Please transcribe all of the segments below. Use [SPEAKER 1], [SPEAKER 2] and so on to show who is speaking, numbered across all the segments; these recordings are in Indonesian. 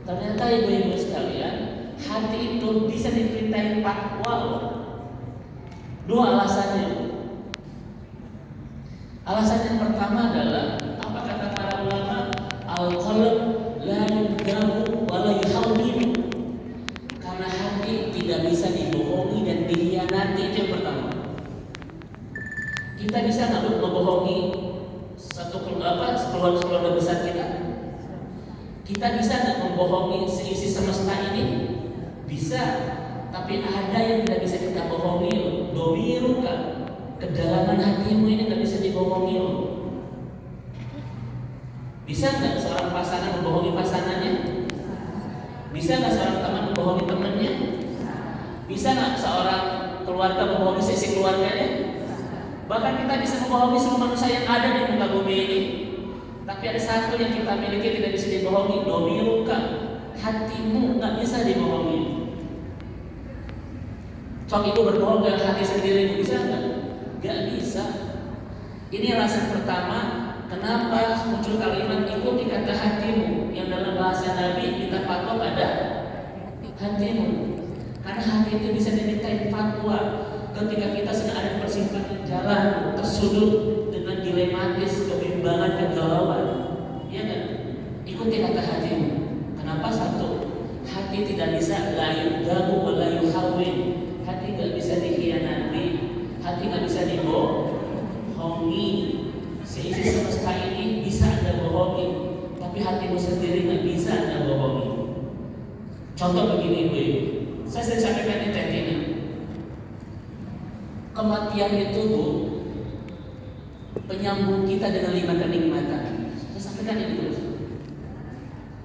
[SPEAKER 1] Ternyata ibu-ibu sekalian, hati itu bisa diperintahin fatwa. Dua alasannya. Alasan yang pertama adalah apa kata para ulama? Al-qalb la yudhamu wa la yuhawwin. Karena hati tidak bisa dibohongi dan dikhianati, itu yang pertama. Kita bisa nggak membohongi keluarga besar kita? Kita bisa nggak membohongi seisi semesta ini? Bisa. Tapi ada yang tidak bisa kita bohongi. Domiruka, kedalaman hatimu ini nggak bisa dibohongi. Bisa nggak seorang pasangan membohongi pasangannya? Bisa nggak seorang teman membohongi temannya? Bisa nggak seorang keluarga membohongi sisi keluarganya? Bahkan kita bisa membohongi semua manusia yang ada di muka bumi ini. Tapi ada satu yang kita miliki tidak bisa dibohongi, domiruka, hatimu nggak bisa dibohongi. Sok ibu berbohong dengan hati sendiri, bisa nggak? Nggak bisa. Ini alasan pertama kenapa muncul kalimat ikuti kata hatimu, yang dalam bahasa Nabi kita patok pada hatimu. Karena hati itu bisa dimintain fatwa. Ketika kita sedang ada di persimpangan jalan, tersudut dengan dilematis, kebimbangan, kegalauan, ya kan? Ikuti kata hatimu. Kenapa? Satu, hati tidak bisa la yudhamu wa la yuhawwin. Hati nggak bisa dikhianati, hati nggak bisa dibohongi. Seisi semesta ini bisa Anda bohongi, tapi hatimu sendiri nggak bisa Anda bohongi. Contoh begini, Bu. Saya sering sampaikan di TNI. Kematian itu, Bu, penyambung kita dengan 5 kenikmatan. Saya sampaikan ini terus.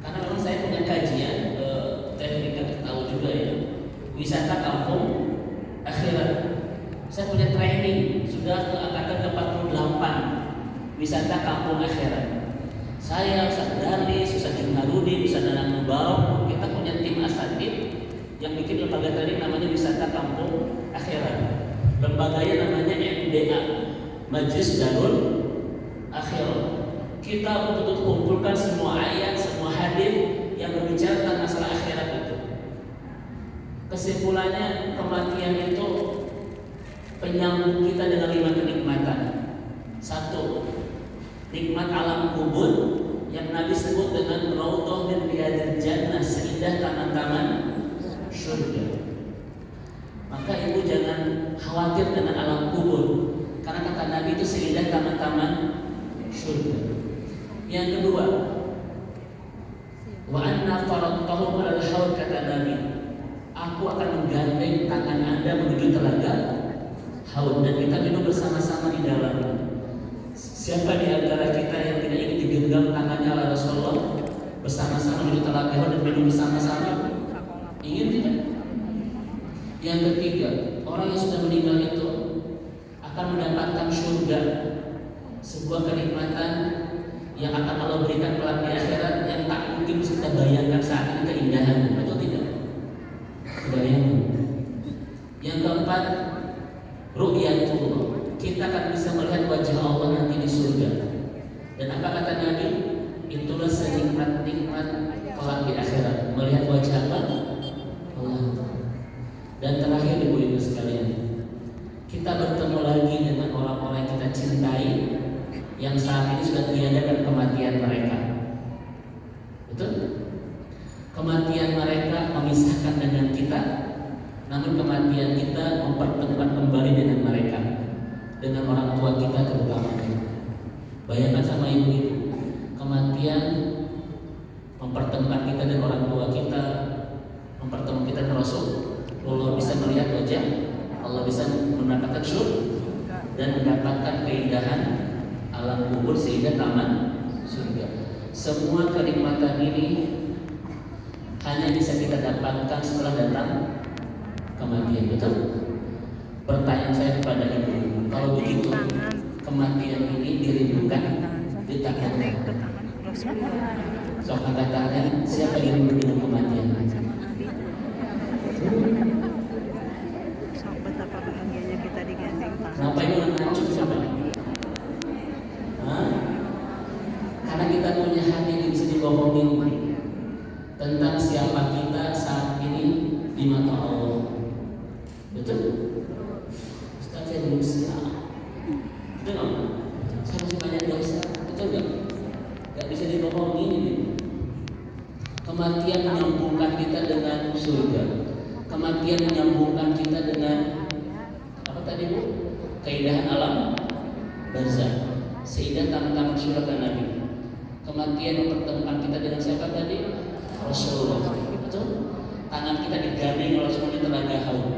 [SPEAKER 1] Karena memang saya punya kajian, teknik tahu juga ya, wisata kampung akhirat. Saya punya training sudah ke angkatan ke-48, wisata kampung akhirat. Saya, Ustaz Darlis, Ustaz Jumharudin, Ustaz Danang Mubarak, kita punya tim asatid yang bikin lembaga training namanya wisata kampung akhirat. Lembaganya namanya MDA, Majlis Darul Akhirat. Kita betul-betul kumpulkan semua ayat, semua hadis yang berbicara tentang masalah akhirat itu. Kesimpulannya, kematian itu penyambung kita dengan 5 kenikmatan. Satu, nikmat alam kubur yang Nabi sebut dengan raudhah min riyadil jannah, seindah taman-taman surga. Maka ibu jangan khawatir dengan alam kubur, karena kata Nabi itu seindah taman-taman surga. Yang kedua, wa anna faradtahu alal haud, kata Nabi, aku akan menggandeng tangan Anda menuju telaga haud dan kita minum bersama-sama di dalamnya. Siapa di antara kita yang tidak ingin digenggam tangannya oleh Rasulullah bersama-sama menuju telaga haud dan minum bersama-sama? Ingin tidak? Yang ketiga, orang yang sudah meninggal itu akan mendapatkan surga, sebuah kenikmatan yang akan Allah berikan kelak di akhirat yang tak mungkin bisa kita bayangkan saat ini keindahannya, betul tidak? Bayangkan. Yang keempat, ru'yatullah, kita akan bisa melihat wajah Allah nanti di surga. Dan apa kata Nabi? Itulah senikmat-nikmat kelak di akhirat, melihat wajah Allah. Dan terakhir, ibu-ibu sekalian, kita bertemu lagi dengan orang-orang yang kita cintai yang saat ini sudah tiada kematian mereka. Betul? Kematian mereka memisahkan dengan kita, namun kematian kita mempertemukan kembali dengan mereka, dengan orang tua kita terutama. Bayangkan sama ibu-ibu, kematian mempertemukan kita dengan orang tua kita, mempertemukan kita dengan Rasul. Allah bisa melihat wajah, Allah bisa mendapatkan surga dan mendapatkan keindahan alam kubur sehingga taman surga. Semua kenikmatan ini hanya bisa kita dapatkan setelah datang kematian. Betul? Pertanyaan saya kepada ibu, kalau begitu kematian ini dirindukan, ditakutkan. So kata-katanya, siapa yang merindu kematian?
[SPEAKER 2] Betapa bahagianya kita digandeng tangan.
[SPEAKER 1] Kenapa ini mengancam sama? Karena kita punya hati yang bisa dibohongin tentang Kematian menyambungkan kita dengan surga. Kematian menyambungkan kita dengan apa tadi Bu? Keindahan alam barzakh. Sehingga tentang surat Nabi. Kematian mempertemukan kita dengan siapa tadi? Rasulullah. Betul? Tangan kita digandeng oleh semuanya tenaga hawa.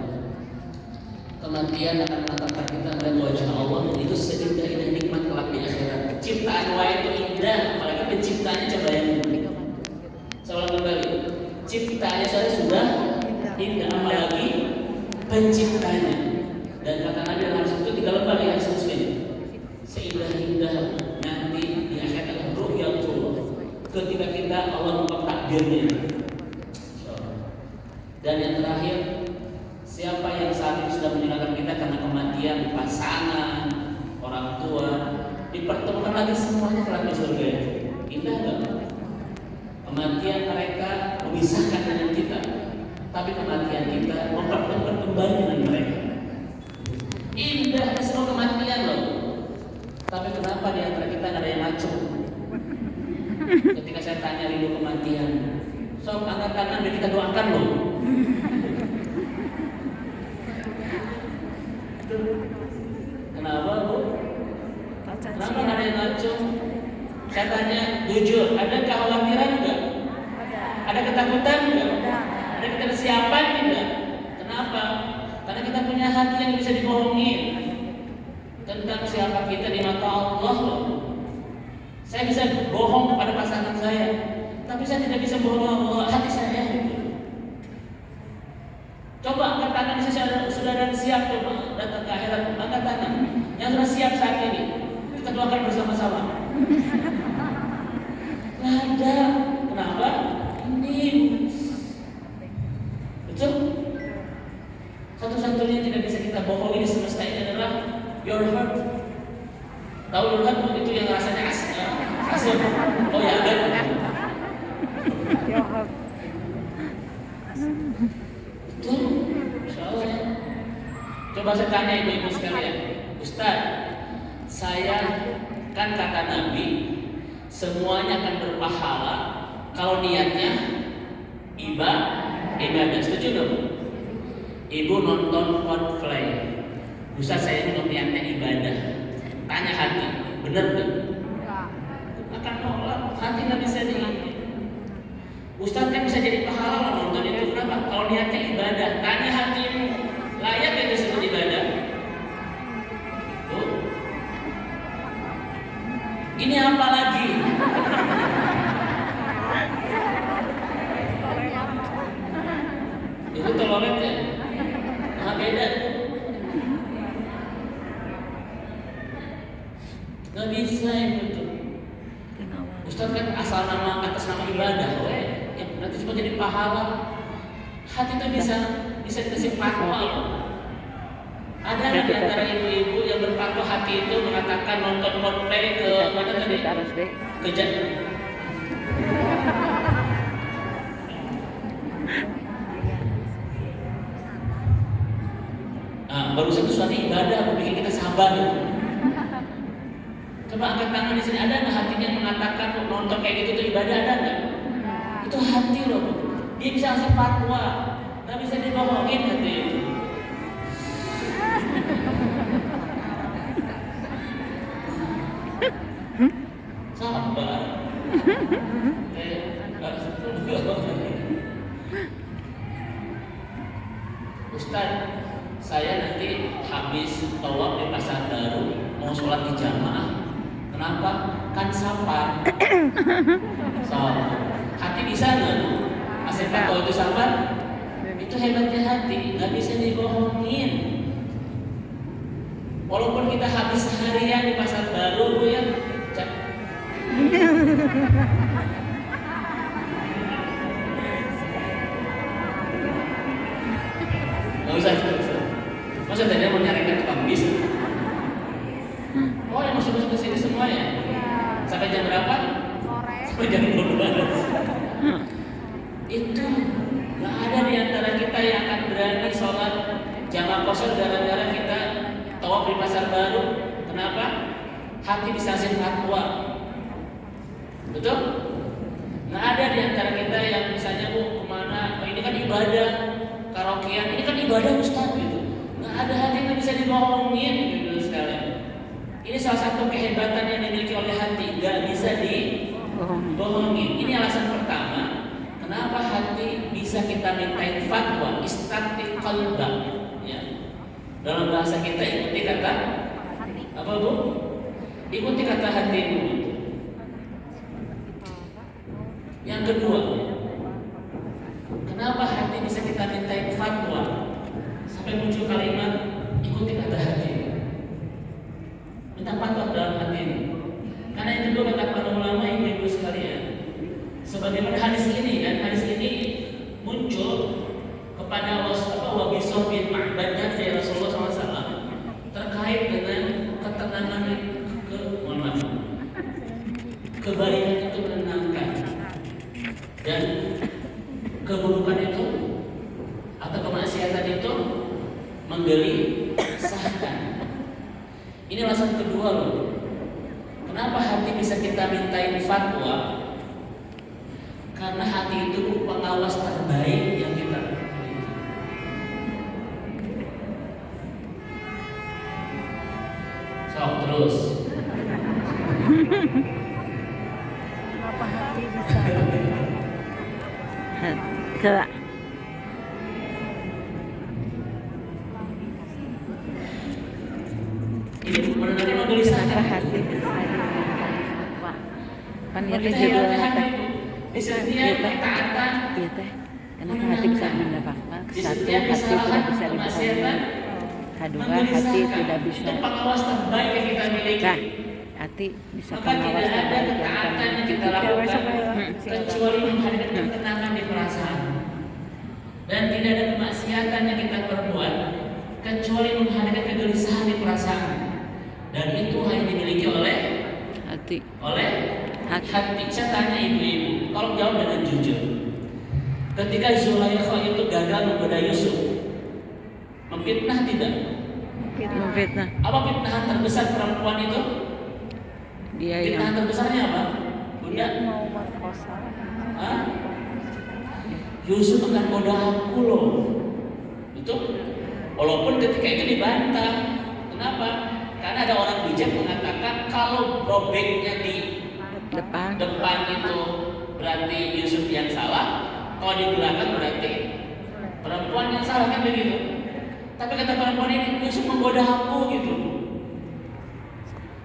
[SPEAKER 1] Kematian akan mengantarkan kita melihat wajah Allah, dan itu seindah-indah nikmat kelak di akhirat. Ciptaan Allah itu indah, apalagi penciptanya coba yang saya ulang kembali. Ciptaannya saja sudah indah, apalagi penciptanya. Dan kata Nabi dalam hadis itu 3 lembar di hadis Muslim. Seindah-indah nanti di akhirat ru'yatullah. Ketika kita Allah membuka takdirnya. Dan yang terakhir, siapa yang saat ini sudah meninggalkan kita karena kematian, pasangan, orang tua, dipertemukan lagi semuanya kelak di surga. Indah enggak? Kematian mereka memisahkan dengan kita, tapi kematian kita mempertemukan kembali dengan mereka. Indah semua kematian loh. Tapi kenapa di antara kita nggak ada yang ngaco? Ketika saya tanya rindu kematian, sok angkat tangan dan kita doakan loh. Kenapa Bu? Kenapa nggak ada yang ngaco? Saya tanya jujur, ada kekhawatiran enggak? Ada ketakutan enggak? Ada ketersiapan enggak? Kenapa? Karena kita punya hati yang bisa dibohongin tentang siapa kita di mata Allah. Saya bisa bohong kepada pasangan saya, tapi saya tidak bisa bohong Allah hati saya. Coba angkat tangan sudah ada siap coba datang ke akhirat, angkat tangan yang sudah siap saat ini. Kita doakan bersama-sama. Nggak ada. Kenapa? Ini betul. Satu-satunya yang tidak bisa kita bohongi di semesta ini adalah your heart. Tahu your heart itu yang rasanya asam. Oh ya ada.
[SPEAKER 2] Your heart.
[SPEAKER 1] Betul. Insyaallah. Coba saya tanya ibu-ibu sekalian, Ustaz, saya kan kata Nabi, semuanya akan berpahala kalau niatnya ibadah. Setuju dong? Ibu nonton Coldplay, Ustaz saya ini niatnya ibadah. Tanya hati, benar nggak? Akan nolak, hati nggak bisa diingat. Ustaz kan bisa jadi pahala nonton itu, kenapa? Kalau niatnya ibadah, tanya hatimu, layak itu disebut ibadah? Tuh. Ini apa lagi? Itu toleran ya? Nah beda. Gak bisa itu. Ustaz kan asal nama atas nama ibadah, nanti cuma jadi pahala. Hati itu bisa dikasih fatwa. Ada di antara ibu-ibu yang berfatwa hati itu mengatakan nonton Coldplay ke mana tadi? Ke barusan itu suatu ibadah, bikin kita sabar. Coba angkat tangan di sini, ada nggak hatinya yang mengatakan nonton kayak gitu itu ibadah, ada nggak? Itu hati loh, dia bisa ngasih fatwa, nggak bisa dibohongin hati itu. Sabar. Ustaz, saya nanti habis tawaf di Pasar Baru mau sholat di jamaah. Kenapa? Kan sabar. So, hati bisa nggak? Asal tahu itu sabar? Itu hebatnya hati, nggak bisa dibohongin. Walaupun kita habis seharian di Pasar Baru, Bu ya. Nggak usah. Masa tadi mau nyarikan tukang bis? Oh, yang masuk ke sini semua ya? Sampai jam berapa?
[SPEAKER 2] Sore.
[SPEAKER 1] Sampai jam 12. Itu nggak ada di antara kita yang akan berani sholat jamaah kosong gara-gara kita tawaf di Pasar Baru. Kenapa? Hati disasih fatwa. Betul? Nggak ada di antara kita yang ibadah karaokean, ini kan ibadah Ustaz gitu. Nggak ada hati yang bisa dibohongin gitu sekalian. Ini salah satu kehebatan yang dimiliki oleh hati, nggak bisa dibohongin. Ini alasan pertama, kenapa hati bisa kita mintain fatwa, istafti qalbak. Ya. Dalam bahasa kita ikuti kata apa Bu? Ikuti kata hatimu. Yang kedua, kenapa hati bisa kita mintain fatwa? Sampai muncul kalimat ikuti kata hati. Minta fatwa dalam hati ini. Karena itu juga kata para ulama ibu-ibu sekalian. Sebagaimana hadis ini kan, hadis ini muncul kepada Wabisah bin Ma'bad dari Rasulullah SAW terkait dengan ketenangan kebaikan itu menenangkan dan keburukan itu atau kemaksiatan itu menggelisahkan. Ini alasan kedua loh. Kenapa hati bisa kita mintain fatwa? Karena hati itu pengawas terbaik yang kita miliki. Terus.
[SPEAKER 2] Kenapa hati bisa?
[SPEAKER 3] Coba.
[SPEAKER 1] Ini menenangkan menggelisahkan
[SPEAKER 3] Hati bisa kan ya
[SPEAKER 1] Kita
[SPEAKER 3] judul
[SPEAKER 1] hati di setiap ketaatan,
[SPEAKER 3] iya teh. Kenapa hati bisa mendapat
[SPEAKER 1] di
[SPEAKER 3] satu
[SPEAKER 1] setiap
[SPEAKER 3] hati
[SPEAKER 1] kesalahan,
[SPEAKER 3] tidak bisa
[SPEAKER 1] kemaksiatan,
[SPEAKER 3] dibohongi, kedua hati
[SPEAKER 1] menggelisahkan.
[SPEAKER 3] tidak bisa.
[SPEAKER 1] Itu pengawas terbaik yang kita miliki.
[SPEAKER 3] Nah, hati bisa
[SPEAKER 1] Maka
[SPEAKER 3] pengawas
[SPEAKER 1] tidak ada
[SPEAKER 3] terbaik yang
[SPEAKER 1] ketaatan yang
[SPEAKER 3] kami
[SPEAKER 1] kita lakukan kecuali menghadirkan ketenangan di perasaan, dan tidak ada kemaksiatan yang kita perbuat kecuali menghadirkan kegelisahan di perasaan, dan itu hanya dimiliki oleh
[SPEAKER 3] hati.
[SPEAKER 1] hati. Saya tanya ibu-ibu, kalau jawab dengan jujur, ketika Zulaikha itu gagal menggoda Yusuf, memfitnah tidak?
[SPEAKER 3] Memfitnah.
[SPEAKER 1] Apa fitnahan terbesar perempuan itu?
[SPEAKER 3] Dia
[SPEAKER 1] Fitnahan
[SPEAKER 3] yang
[SPEAKER 1] terbesarnya apa? Bunda?
[SPEAKER 2] Mau merkosa.
[SPEAKER 1] Hah? Yusuf akan goda aku loh. Itu walaupun ketika itu dibantah. Kenapa? Karena ada orang bijak mengatakan kalau robeknya di
[SPEAKER 3] depan
[SPEAKER 1] itu berarti Yusuf yang salah, kalau di belakang berarti perempuan yang salah, kan begitu. Tapi kata perempuan ini, Yusuf menggoda aku gitu.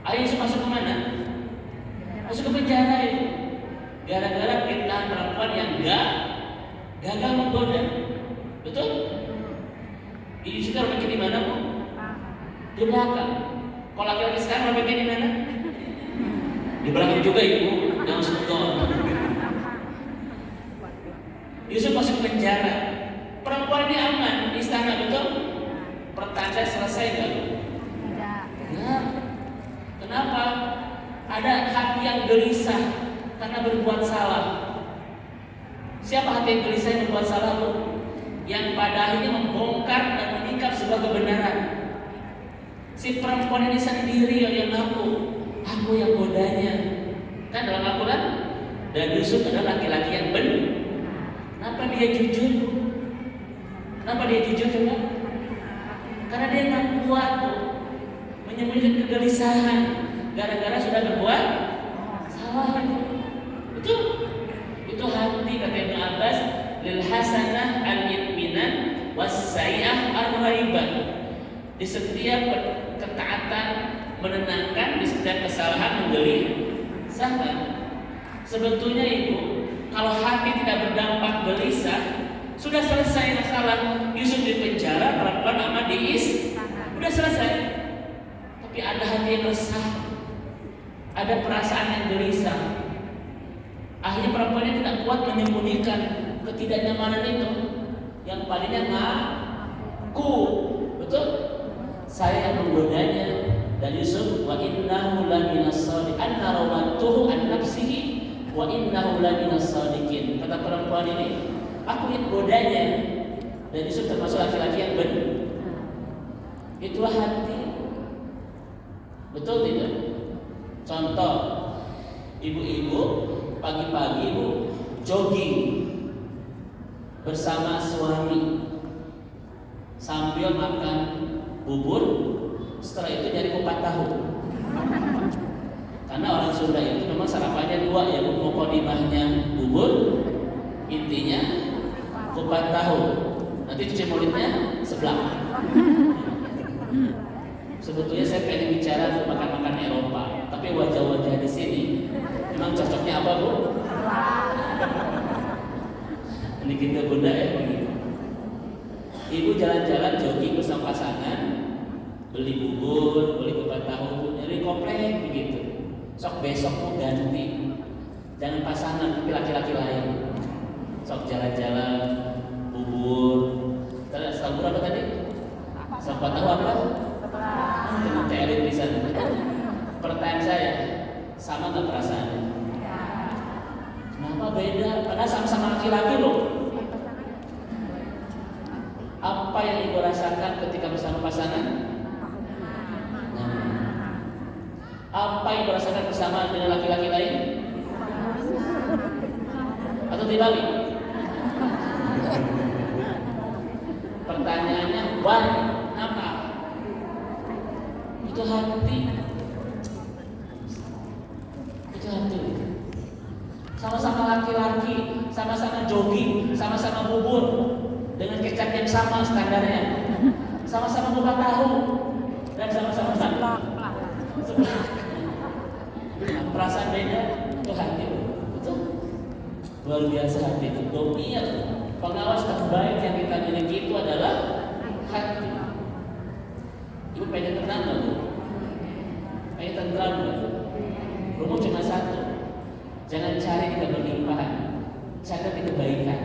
[SPEAKER 1] Ayo Yusuf masuk ke mana? Masuk ke penjara itu. Gara-gara fitnah perempuan yang gagal menggoda. Betul? Yusuf robeknya di mana Bu? Di belakang. Kalau laki-laki sekarang robeknya di mana? Di belakang juga ibu, jangan sungguh. Yusuf masuk penjara. Perempuan ini aman di istana, betul? Pertanda selesai nggak?
[SPEAKER 2] Tidak.
[SPEAKER 1] Nah, kenapa? Ada hati yang gelisah karena berbuat salah. Siapa hati yang gelisah yang berbuat salah Bu? Yang pada akhirnya membongkar dan menikap sebuah kebenaran. Si perempuan ini sendiri yang ngaku, aku yang godanya. Kan dalam Al-Quran. Dan Yusuf adalah laki-laki yang benar. Kenapa dia jujur? Kenapa dia jujur coba? Karena dia nggak kuat tuh menyembunyikan kegelisahan gara-gara sudah berbuat salah. Betul? Itu hati kata Ibnu Abbas, lil hasanah al-itminan was sayyah ar-raiban. Di setiap ketaatan menenangkan, di setiap kesalahan menggelisahkan. Sebetulnya ibu, kalau hati tidak berdampak gelisah, sudah selesai masalah. Yusuf di penjara, perempuan aman diis, sudah selesai. Tapi ada hati yang resah, ada perasaan yang gelisah. Akhirnya perempuan ini tidak kuat menyembunyikan ketidaknyamanan itu. Yang palingnya ngaku, betul? Saya yang menggodanya. Dan Yusuf, wa innahu laminas shadiqin, anna rawatuhu an nafsihi wa innahu laminas shadiqin. Kata perempuan ini, aku yang godanya. Dan Yusuf termasuk laki-laki yang benar. Itulah hati. Betul tidak? Contoh, ibu-ibu pagi-pagi ibu jogging, bersama suami sambil makan bubur, setelah itu nyari kupat tahu. Karena orang Sunda itu memang sarapannya dua, ya, mukodimahnya bubur, intinya kupat tahu. Nanti cuci mulutnya sebelah. Sebetulnya saya pengen bicara untuk makan-makan Eropa, tapi wajah-wajah di sini memang cocoknya apa, Bu? Ini kita Bunda ya begitu. Ibu jalan-jalan jogging bersama pasangan, beli bubur, beli kupat tahu, nyari komplek begitu. Sok besok mau ganti, jangan pasangan tapi laki-laki lain. Sok jalan-jalan, bubur. Terus tahu apa tadi? Sok tahu apa? Dengan teori bisa. Pertanyaan saya, sama nggak perasaannya? Kenapa beda? Padahal sama-sama laki-laki loh. Apa yang ibu rasakan ketika bersama pasangan? Apa yang ibu rasakan bersama dengan laki-laki lain? Atau dibalik? Pertanyaannya, why? Apa? Itu hati. Itu hati. Sama-sama laki-laki, sama-sama jogging, sama-sama bubur dengan kecap yang sama standarnya, sama-sama buka tahu dan sama-sama sebelah. Perasaan beda itu hati, betul. Luar biasa hati itu. Domiat pengawas terbaik yang kita miliki itu adalah hati. Ibu pengen tenang nggak, Bu? Pengen tenang nggak? Rumah cuma satu. Jangan cari keberlimpahan, cari kebaikan.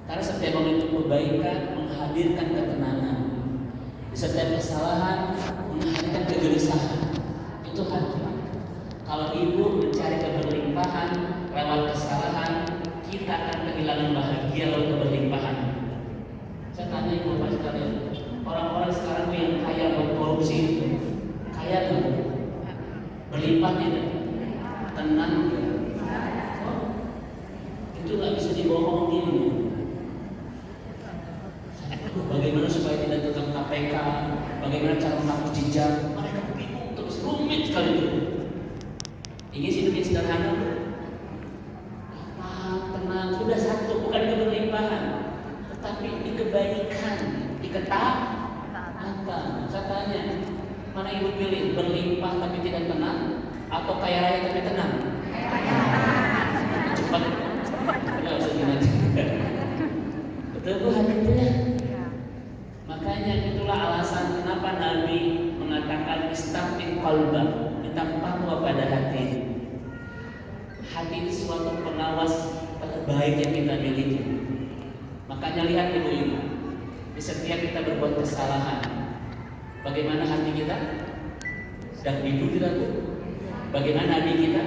[SPEAKER 1] Karena setiap orang itu kebaikan menghadirkan ketenangan. Di setiap kesalahan menghadirkan kegelisahan. Itu hati. Kalau ibu mencari keberlimpahan lewat kesalahan, kita akan kehilangan bahagia lewat keberlimpahan. Saya tanya ibu bapak sekalian, orang-orang sekarang yang kaya lewat korupsi, kaya tuh, berlimpah tidak, tenang. Itu nggak bisa dibohongin. Bagaimana supaya tidak tetap KPK? Bagaimana cara menghapus jejak? Mereka bingung terus, rumit sekali itu. Ingin hidup yang sederhana, tenang, sudah satu, bukan keberlimpahan, tetapi di kebaikan, di ketaatan. Saya tanya, mana ibu pilih, berlimpah tapi tidak tenang, atau kaya raya tapi tenang? Cepat. Enggak usah gimana. Betul Bu hadisnya. Makanya itulah alasan kenapa Nabi mengatakan istaqim qalbak, bertakwalah pada hati. Hati itu suatu pengawas terbaik yang kita miliki. Makanya lihat ibu-ibu, di setiap kita berbuat kesalahan, bagaimana hati kita? Dan ibu kita tuh, bagaimana hati kita?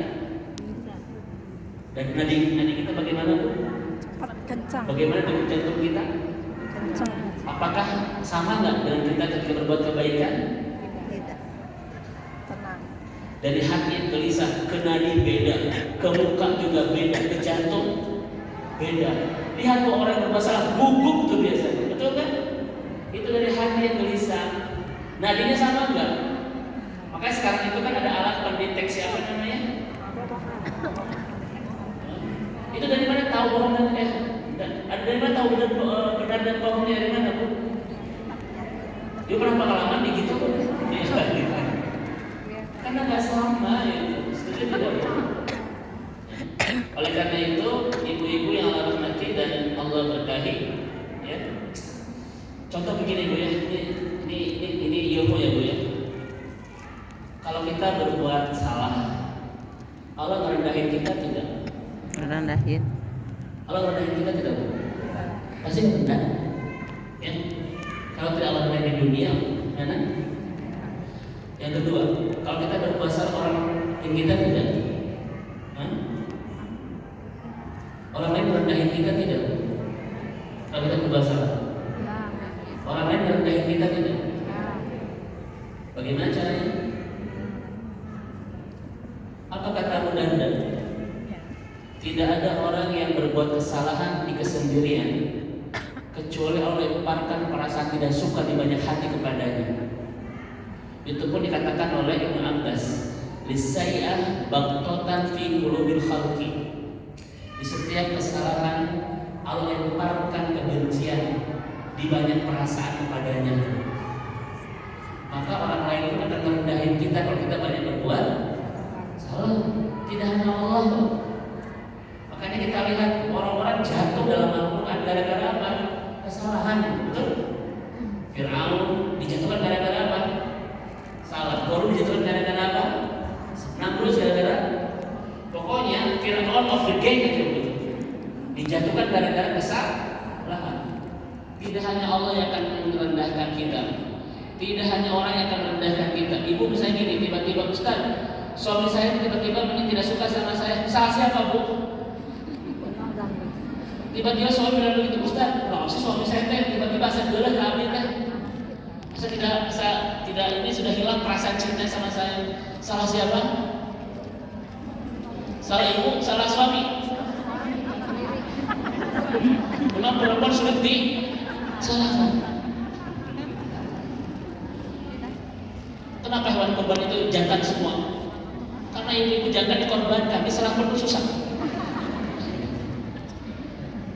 [SPEAKER 1] Dan nadi kita bagaimana, Bu?
[SPEAKER 2] Kencang.
[SPEAKER 1] Bagaimana degup jantung kita?
[SPEAKER 2] Kencang.
[SPEAKER 1] Apakah sama nggak dengan kita ketika berbuat kebaikan?
[SPEAKER 2] Tidak. Tenang.
[SPEAKER 1] Dari hati yang gelisah ke nadi beda, ke muka juga beda, ke jantung beda. Lihat tuh orang yang berbuat salah gugup tuh biasanya, betul kan? Itu dari hati yang gelisah. Nadinya sama nggak? Makanya sekarang itu kan ada alat pendeteksi apa namanya? Itu dari mana tahu bohong dan ada dari mana tahu benar dan bohongnya dari mana, Bu? Dia pernah pengalaman di gitu, karena nggak sama itu, setuju tidak? Oleh karena itu, ibu-ibu yang Allah rahmati dan Allah berkahi, ya. Contoh begini Bu ya, ini ilmu ya Bu ya. Kalau kita berbuat salah, Allah merendahin kita tidak?
[SPEAKER 3] Merendahin.
[SPEAKER 1] Allah merendahin kita tidak, Bu? Pasti rendah. Ya. Kalau tidak Allah rendahin di dunia, mana? Yang kedua, kalau kita berbuat salah orang yang kita tidak, orang lain merendahin kita tidak? Kalau kita berbuat salah, orang lain merendahin kita tidak? Bagaimana caranya? Apa kata Bunda? Tidak ada orang yang berbuat kesalahan di kesendirian kecuali Allah lemparkan perasaan tidak suka di banyak hati kepadanya. Itu pun dikatakan oleh Ibnu Abbas, lisayah baghtatan fi qulubil khalqi. Di setiap kesalahan Allah lemparkan kebencian di banyak perasaan kepadanya. Maka orang lain pun akan merendahin kita kalau kita banyak berbuat salah. Tidak hanya Allah. Makanya kita lihat orang-orang jatuh dalam Al-Quran gara-gara apa? Kesalahan, betul? Fir'aun dijatuhkan gara-gara apa? Salah. Baru dijatuhkan gara-gara apa? Namrud gara-gara. Pokoknya Fir'aun of the gang itu dijatuhkan gara-gara kesalahan. Tidak hanya Allah yang akan merendahkan kita. Tidak hanya orang yang akan merendahkan kita. Ibu misalnya gini, tiba-tiba Ustaz, suami saya tiba-tiba ini tidak suka sama saya. Salah siapa, Bu? Tiba-tiba suami bilang begitu, Ustaz, kalau sih suami saya tiba-tiba saya gelah kami kan. Saya tidak ini sudah hilang perasaan cinta sama saya. Salah siapa? Salah ibu, salah suami. Memang perempuan sulit disalahkan. Kenapa hewan kurban itu jantan semua? Karena ibu-ibu jantan dikorbankan, diserah penuh susah.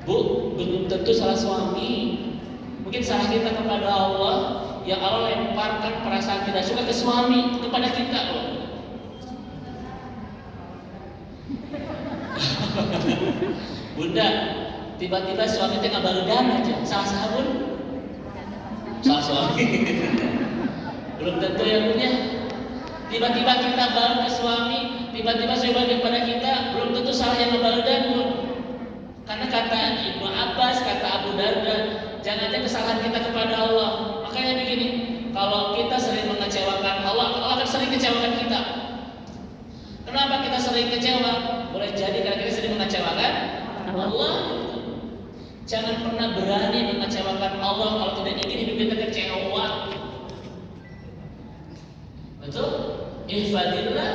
[SPEAKER 1] Bu, belum tentu salah suami. Mungkin salah kita kepada Allah, yang Allah lemparkan perasaan tidak suka ke suami kepada kita loh. Bunda, tiba-tiba suami tengah barudan aja, salah sabun, salah suami. Belum tentu ya punya. Tiba-tiba kita baru ke suami, tiba-tiba suami kepada kita, belum tentu salah yang barudan pun. Karena kata Ibnu Abbas, kata Abu Darda, jangan kesalahan kita kepada Allah. Makanya begini, kalau kita sering mengecewakan Allah, Allah akan sering kecewakan kita. Kenapa kita sering kecewa? Boleh jadi karena kita sering mengecewakan Allah. Jangan pernah berani mengecewakan Allah kalau tidak ingin hidup kita kecewa. Betul? Ihfadillah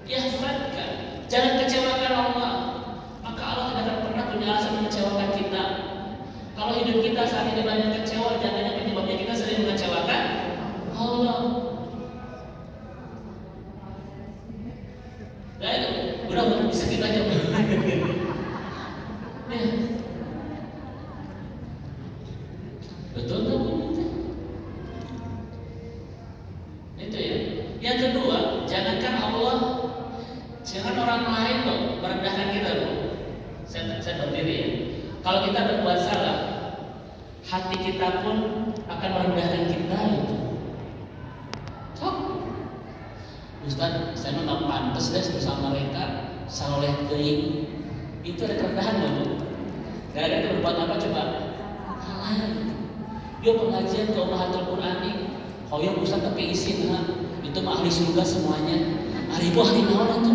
[SPEAKER 1] yahfadka. Jangan kecewakan Allah. Maka Allah tidak akan pernah punya alasan mengecewakan kita. Kalau hidup kita saat ini banyak kecewa, jangan penyebabnya kita sering mengecewakan Allah. Nah itu, udah bisa kita coba. Betul nggak? Itu ya. Yang kedua, jangankan Allah, jangan orang lain loh merendahkan kita loh. Saya berdiri ya. Kalau kita berbuat salah, hati kita pun akan merendahkan kita itu. Ustaz, saya memang nggak pantas deh bersama mereka, saleh teuing. Itu ada kerendahan loh. Gara-gara kita berbuat apa coba? Halal. Yo pengajian ke Ummahatul Qur'ani, hoyong Ustaz tapi izin ha. Itu mah ahli surga semuanya. Ahli bu ahli naon itu?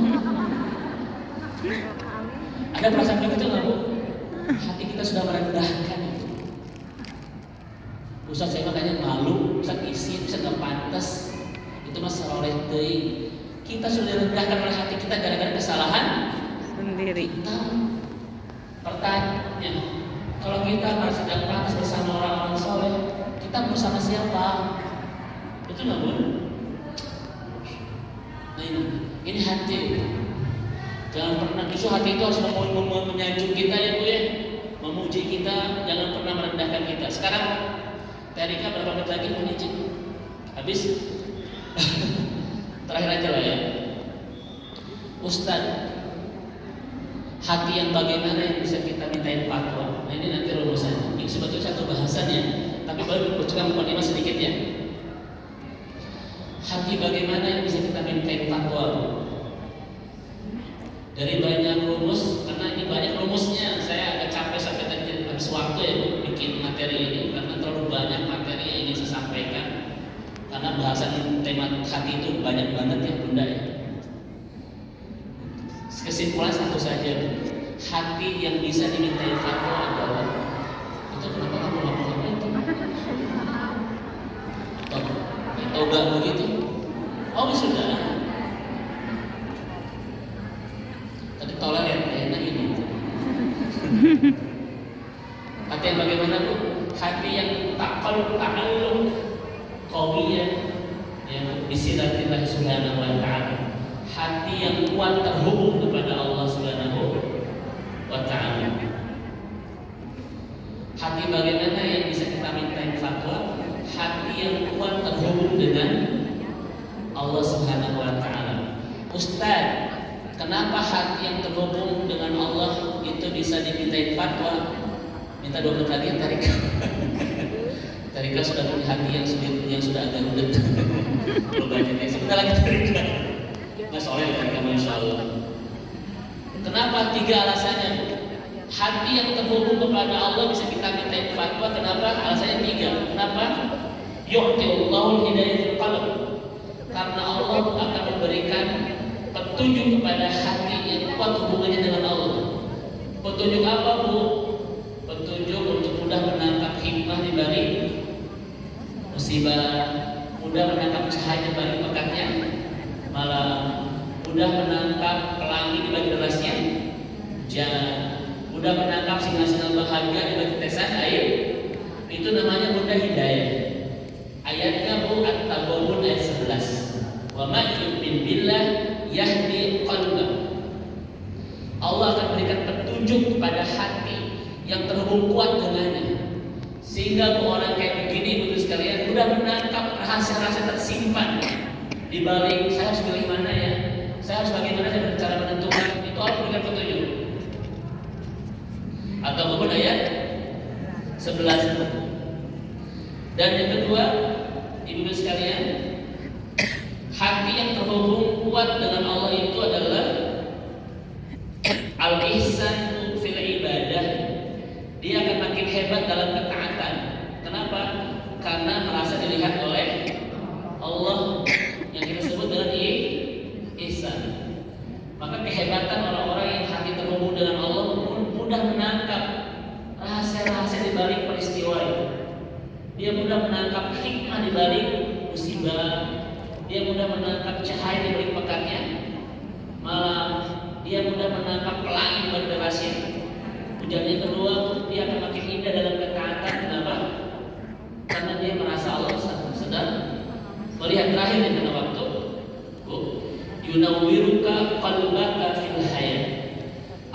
[SPEAKER 1] Ada perasaan begitu nggak Bu? Hati kita sudah merendahkan itu. Ustaz saya makanya malu, Ustaz izin, Ustaz nggak pantas. Itu masalah oleh teuing. Kita sudah direndahkan oleh hati kita gara-gara kesalahan
[SPEAKER 3] sendiri.
[SPEAKER 1] Kita pertanyaannya, kalau kita merasa tidak pantas bersama orang-orang soleh, kita bersama siapa? Itu nggak Bu? Nah ini hati. Jangan pernah, justru hati itu harus menyanjung kita ya Bu ya, memuji kita, jangan pernah merendahkan kita. Sekarang Terika berapa menit lagi mau izin? Habis? Terakhir aja lah ya. Ustaz, hati yang bagaimana yang bisa kita mintain fatwa? Nah ini nanti rumusannya. Ini sebetulnya satu bahasannya, tapi baru bercakap mukadimah sedikit ya. Hati bagaimana yang bisa kita mintain fatwa? Dari banyak rumus, karena ini banyak rumusnya, saya agak capek sampai tadi habis waktu ya Bu, bikin materi ini karena terlalu banyak materi yang ingin saya sampaikan. Karena bahasan tema hati itu banyak banget ya Bunda ya. Kesimpulan satu saja, hati yang bisa dimintai fatwa adalah itu. Kenapa kamu ngomong itu? Atau enggak begitu? Oh sudah. Tadi toler ya, Hati yang bagaimana Bu? Hati yang ta'alluq qawiyah, yang bisilatillah subhanahu wa ta'ala. Hati yang kuat terhubung kepada Allah subhanahu wa ta'ala. Hati bagaimana yang bisa kita mintain fatwa? Hati yang kuat terhubung dengan Allah subhanahu wa ta'ala. Ustaz, kenapa hati yang terhubung dengan Allah itu bisa dimintain fatwa? Minta 20 lagi Tarika. Tarika sudah punya hati yang sudah agak rudet. Belum banyaknya. Sebentar lagi Tarika. Nggak soleh Tarika, masya Allah. Kenapa? 3 alasannya. Hati yang terhubung kepada Allah bisa kita mintain fatwa. Kenapa? Alasannya 3. Kenapa? Yu'tiullahul hidayatul qalb. Karena Allah akan memberikan petunjuk kepada hati yang kuat hubungannya dengan Allah. Petunjuk apa Bu? Petunjuk untuk mudah menangkap hikmah di balik musibah, mudah menangkap cahaya di balik pekatnya malam, mudah menangkap pelangi di balik derasnya hujan, mudah menangkap sinyal-sinyal bahagia di balik tetesan air. Itu namanya mudah hidayah. Ayatnya Bu At-Taghabun ayat 11. Wa may yu'min billah yahdi qalbah. Allah akan berikan petunjuk kepada hati yang terhubung kuat dengannya, sehingga orang kayak begini Ibu sekalian mudah menangkap rahasia-rahasia tersimpan di balik saya harus pilih mana ya, saya harus bagaimana saya bercara menentukan. Itu Allah berikan petunjuk. At-Taghabun ayat 11. Dan yang kedua, Ibu sekalian, hati yang terhubung kuat dengan Allah itu adalah al-ihsan fil ibadah. Dia akan makin hebat dalam ketaatan. Kenapa? Karena merasa dilihat oleh Allah, yang kita sebut dengan ihsan. Maka kehebatan orang-orang yang hati terhubung dengan Allah mudah menangkap rahasia-rahasia di balik peristiwa itu. Dia mudah menangkap hikmah di balik musibah. Dia mudah menangkap cahaya di balik pekatnya malam. Dia mudah menangkap pelangi di balik derasnya hujan. Yang kedua, dia akan makin indah dalam ketaatan. Kenapa? Karena dia merasa Allah sedang melihat. Terakhir yang kena waktu, yunawwiruka qalbaka fil hayat.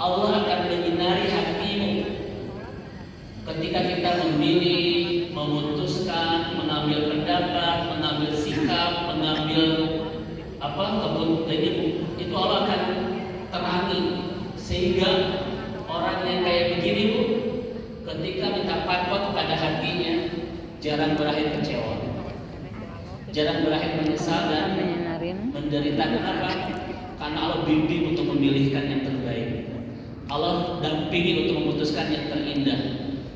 [SPEAKER 1] Allah akan menyinari hatimu ketika kita memilih, memutuskan, mengambil pendapat, mengambil sikap, mengambil keputusan. Itu Allah akan terangi, sehingga orang yang kayak begini Bu, ketika minta fatwa kepada hatinya jarang berakhir kecewa, jarang berakhir menyesal dan menderita. Kenapa? Karena Allah bimbing untuk memilihkan yang terbaik. Allah dampingi untuk memutuskan yang terindah.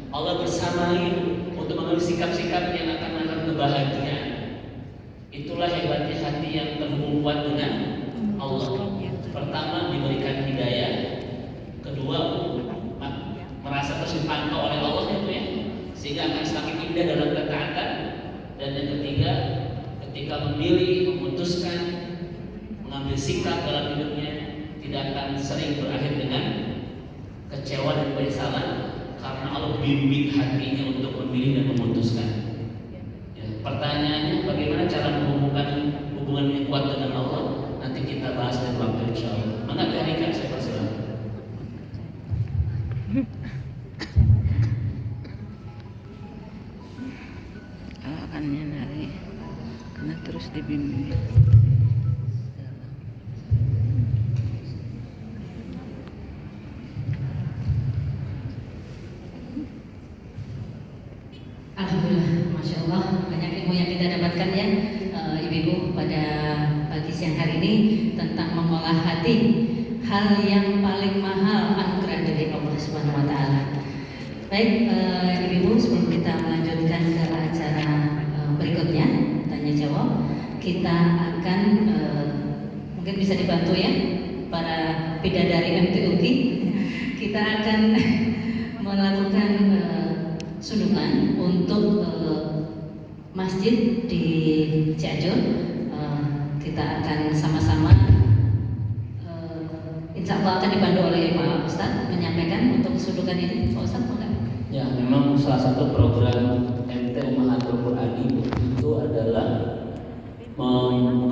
[SPEAKER 1] Allah bersamai untuk mengambil sikap-sikap yang akan menambah kebahagiaan. Itulah hebatnya hati yang terhubung kuat dengan Allah. Pertama, diberikan hidayah. Kedua, merasa terus dipantau oleh Allah ya, sehingga akan semakin indah dalam ketaatan. Dan yang ketiga, ketika memilih, memutuskan, mengambil sikap dalam hidupnya, tidak akan sering berakhir dengan kecewa dan penyesalan, karena Allah bimbing hatinya untuk memilih dan memutuskan. Ya, pertanyaannya, bagaimana cara menghubungkan hubungan yang kuat dengan Allah? Nanti kita bahas di waktu insyaallah. Mana Tarika, saya persilakan.
[SPEAKER 3] Allah akan menyinari karena terus dibimbing.
[SPEAKER 4] Alhamdulillah, Masya Allah, banyak ilmu yang kita dapatkan ya Ibu-ibu pada pagi siang hari ini tentang mengolah hati, hal yang paling mahal anugerah dari Allah Subhanahu wa Ta'ala. Baik, Ibu-ibu, sebelum kita melanjutkan ke acara berikutnya, tanya jawab, kita akan mungkin bisa dibantu ya para bidadari MTUG. Kita akan melakukan sundukan untuk masjid di Cianjur. Kita akan sama-sama insya Allah akan dibantu oleh Pak Ustadz menyampaikan untuk kesudukan ini. Pak Ustadz, boleh?
[SPEAKER 1] Ya, memang salah satu program MT Ummahatul Qur'ani itu adalah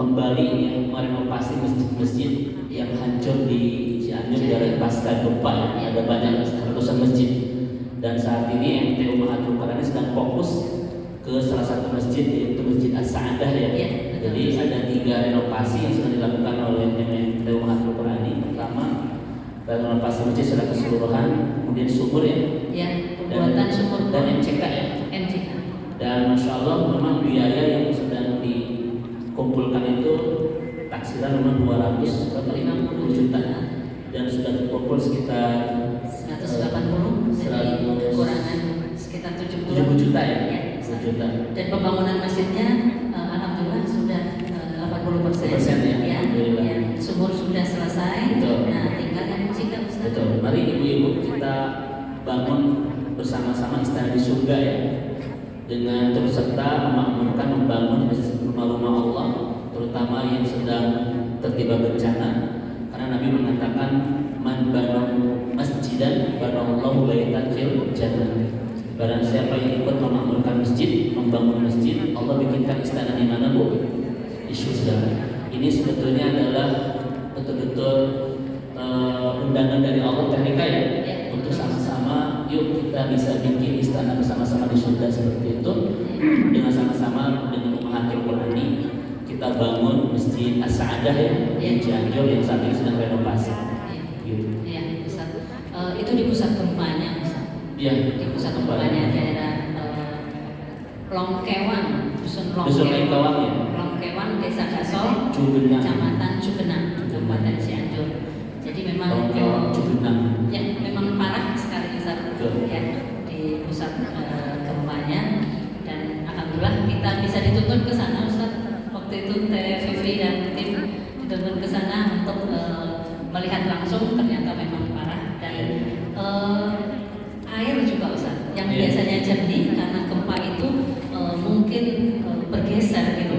[SPEAKER 1] kembali merenovasi masjid-masjid yang hancur di Cianjur dari pasca gempa. Ada banyak ratusan masjid, dan saat ini MT Ummahatul Qur'ani sedang fokus ke salah satu masjid, yaitu Masjid As-Sa'adah ya. Jadi ada 3 renovasi yang sedang dilakukan oleh MT Ummahatul Qur'ani. Pertama, renovasi masjid secara keseluruhan, kemudian sumur ya.
[SPEAKER 4] Ya, pembuatan sumur
[SPEAKER 1] dan MCK ya.
[SPEAKER 4] MCK.
[SPEAKER 1] Dan masya Allah memang biaya yang sedang dikumpulkan itu taksiran memang 250 juta, dan sudah terkumpul sekitar
[SPEAKER 4] 180, jadi kekurangan sekitar 70
[SPEAKER 1] juta ya.
[SPEAKER 4] Ya,
[SPEAKER 1] 70 juta.
[SPEAKER 4] dan pembangunan masjidnya alhamdulillah sudah 80%
[SPEAKER 1] ya.
[SPEAKER 4] ya. Sumur sudah selesai.
[SPEAKER 1] Betul.
[SPEAKER 4] Nah, tinggal yang MCK, Ustaz.
[SPEAKER 1] Betul. Mari ibu-ibu kita bangun bersama-sama istana di surga ya, dengan turut serta memakmurkan membangun rumah-rumah Allah, terutama yang sedang tertimpa bencana. Karena Nabi mengatakan, man bangun masjidan banallahu baitan fil jannah. Barang siapa yang ikut memakmurkan masjid, membangun masjid, Allah bikinkan istana di mana, Bu? Di surga. Ini sebetulnya adalah betul-betul undangan dari Allah Ta'ala ya, untuk sama-sama yuk kita bisa bikin istana bersama-sama di surga seperti itu, dengan sama-sama dengan Ummahatul Qur'ani kita bangun Masjid As-Sa'adah ya, di Cianjur yang saat ini sedang renovasi. Gitu.
[SPEAKER 4] Ya, Ustaz. Itu di pusat gempanya, Ustaz.
[SPEAKER 1] Ya,
[SPEAKER 4] Di pusat gempanya daerah Longkewang, Dusun
[SPEAKER 1] Longkewang ya.
[SPEAKER 4] Longkewang, Desa Gasol,
[SPEAKER 1] Cugenang.
[SPEAKER 4] Kecamatan Cugenang, Kabupaten Cianjur. Jadi memang
[SPEAKER 1] Longkewang, Cugenang.
[SPEAKER 4] ya memang parah sekali, Ustaz.
[SPEAKER 1] Betul.
[SPEAKER 4] Ya, di pusat gempanya, dan alhamdulillah kita bisa dituntun ke sana, Ustaz. Waktu itu TVV dan tim dituntun ke sana untuk melihat langsung, ternyata memang parah, dan air juga, Ustaz, yang biasanya jernih karena gempa itu mungkin bergeser gitu.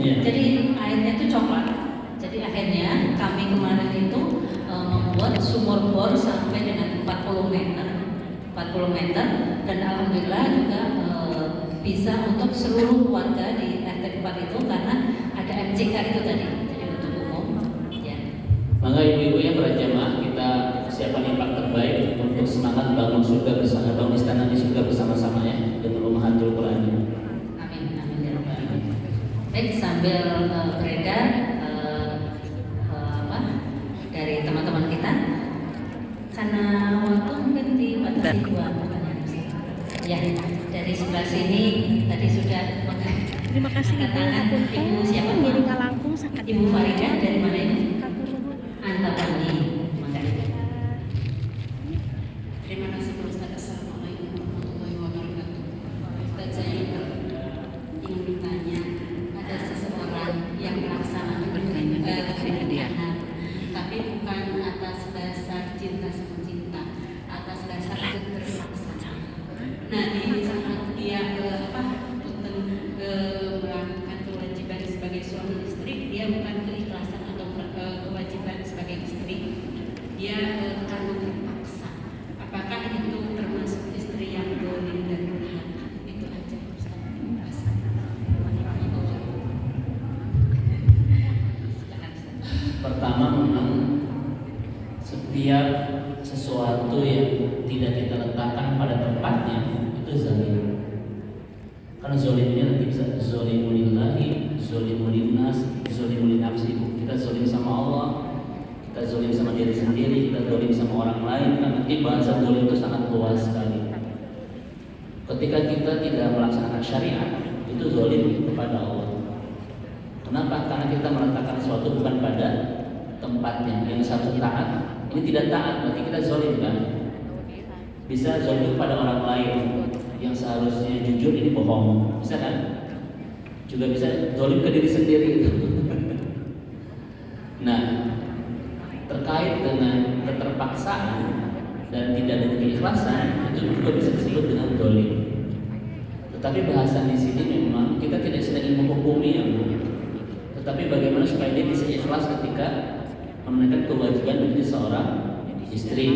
[SPEAKER 4] Jadi airnya itu coklat. Jadi akhirnya kami kemarin itu membuat sumur bor sampai dengan 40 meter, dan alhamdulillah juga bisa untuk seluruh warga di RT 4 itu karena ada MCK itu tadi, jadi untuk umum ya.
[SPEAKER 1] Maka ibu-ibu yang berjamaah kita siapkan impak terbaik untuk semangat bangun surga bersama, bangun istana di surga bersama-sama ya, dengan Ummahatul Qur'ani.
[SPEAKER 4] Amin, amin ya rabbal alamin. Baik, sambil beredar dari teman-teman kita, karena waktu mungkin dibatasi 2 pertanyaan. Ya, dari sebelah sini tadi sudah
[SPEAKER 2] Terima kasih Ibu Punten.
[SPEAKER 4] Ibu siapa?
[SPEAKER 2] Jadi ngalangkung sangat.
[SPEAKER 4] Ibu Farida dari mana ini? Antapani. Terima kasih Pak Ustaz. Assalamualaikum warahmatullahi wabarakatuh. Ustaz, saya ingin bertanya, ada seseorang yang melaksanakan pernikahan, tapi bukan atas dasar cinta sama cinta, atas dasar keterpaksaan. Nah, di saat dia melakukan kewajiban sebagai suami istri, dia bukan keikhlasan atau kewajiban sebagai istri, dia karena terpaksa. Apakah itu termasuk istri yang zalim dan durhaka? Itu aja, Ustaz.
[SPEAKER 1] Pertama, memang setiap sesuatu yang tidak kita letakkan pada tempatnya itu zalim. Karena zolimnya nanti bisa zolimulillahi, zolimulinnas, zolimulinafsi. Kita zolim sama Allah, kita zolim sama diri sendiri, kita zolim sama orang lain. Kan nanti bahasa zolim itu sangat luas sekali. Ketika kita tidak melaksanakan syariat, itu zolim kepada Allah. Kenapa? Karena kita meletakkan sesuatu bukan pada tempatnya. Yang satu taat, ini tidak taat, berarti kita zolim kan? Bisa zolim pada orang lain yang seharusnya jujur, ini bohong, bisa kan? Juga bisa zolim ke diri sendiri. Nah, terkait dengan keterpaksaan dan tidak ada keikhlasan, itu juga bisa disebut dengan zolim. Tetapi bahasan di sini memang kita tidak sedang menghukumi yang, tetapi bagaimana supaya dia bisa ikhlas ketika menunaikan kewajiban menjadi seorang istri.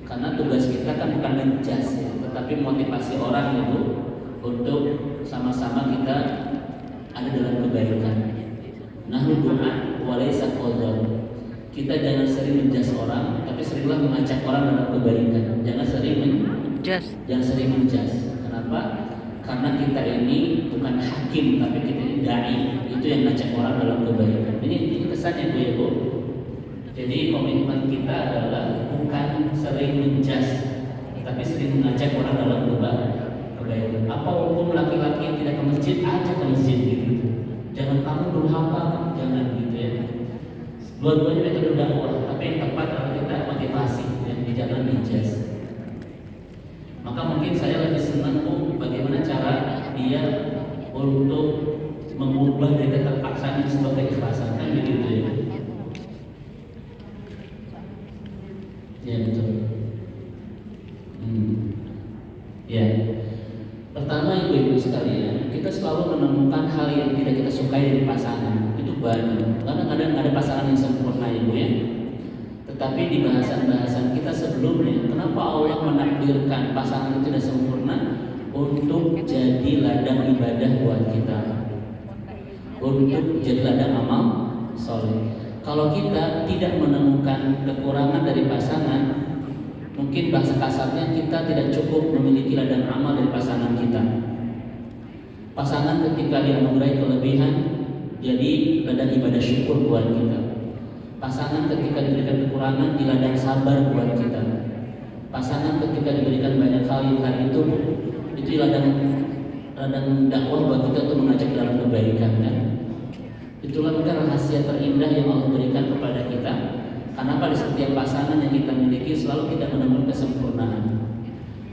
[SPEAKER 1] Karena tugas kita kan bukan menjas ya, tetapi motivasi orang itu untuk sama-sama kita ada dalam kebaikan. Nahnu du'a walaysa qadar. Kita jangan sering menjas orang, tapi seringlah mengajak orang dalam kebaikan. Jangan sering menjas. Kenapa? Karena kita ini bukan hakim, tapi kita ini dai. Itu yang ngajak orang dalam kebaikan. Ini kesannya Bu ya Bu. Jadi komitmen kita adalah bukan sering menjas, tapi sering mengajak orang dalam kebaikan. Apa hukum laki-laki yang tidak ke masjid? Ajak ke masjid gitu. Jangan kamu durhaka, jangan gitu ya. Dua-duanya metode dakwah, tapi yang tepat adalah kita motivasi dan jangan menjas. Maka mungkin saya lebih senang Bu, bagaimana cara dia untuk mengubah dari keterpaksaan sebagai ikhlasan, kan begitu ya. Ya betul. Ya. Pertama ibu-ibu sekalian, kita selalu menemukan hal yang tidak kita sukai dari pasangan. Itu banyak. Karena kadang ada pasangan yang sempurna ibu ya. Tetapi di bahasan-bahasan kita sebelumnya, kenapa Allah menakdirkan pasangan itu tidak sempurna untuk jadi ladang ibadah buat kita, untuk jadi ladang amal soleh. Kalau kita tidak menemukan kekurangan dari pasangan, mungkin bahasa kasarnya kita tidak cukup memiliki ladang amal dari pasangan kita. Pasangan ketika dianugerahi kelebihan, jadi ladang ibadah syukur buat kita. Pasangan ketika diberikan kekurangan, di ladang sabar buat kita. Pasangan ketika diberikan banyak hal yang hari itu ladang dakwah buat kita untuk mengajak dalam kebaikan kan. Itulah mungkin rahasia terindah yang Allah berikan kepada kita. Karena pada setiap pasangan yang kita miliki selalu tidak menemukan kesempurnaan.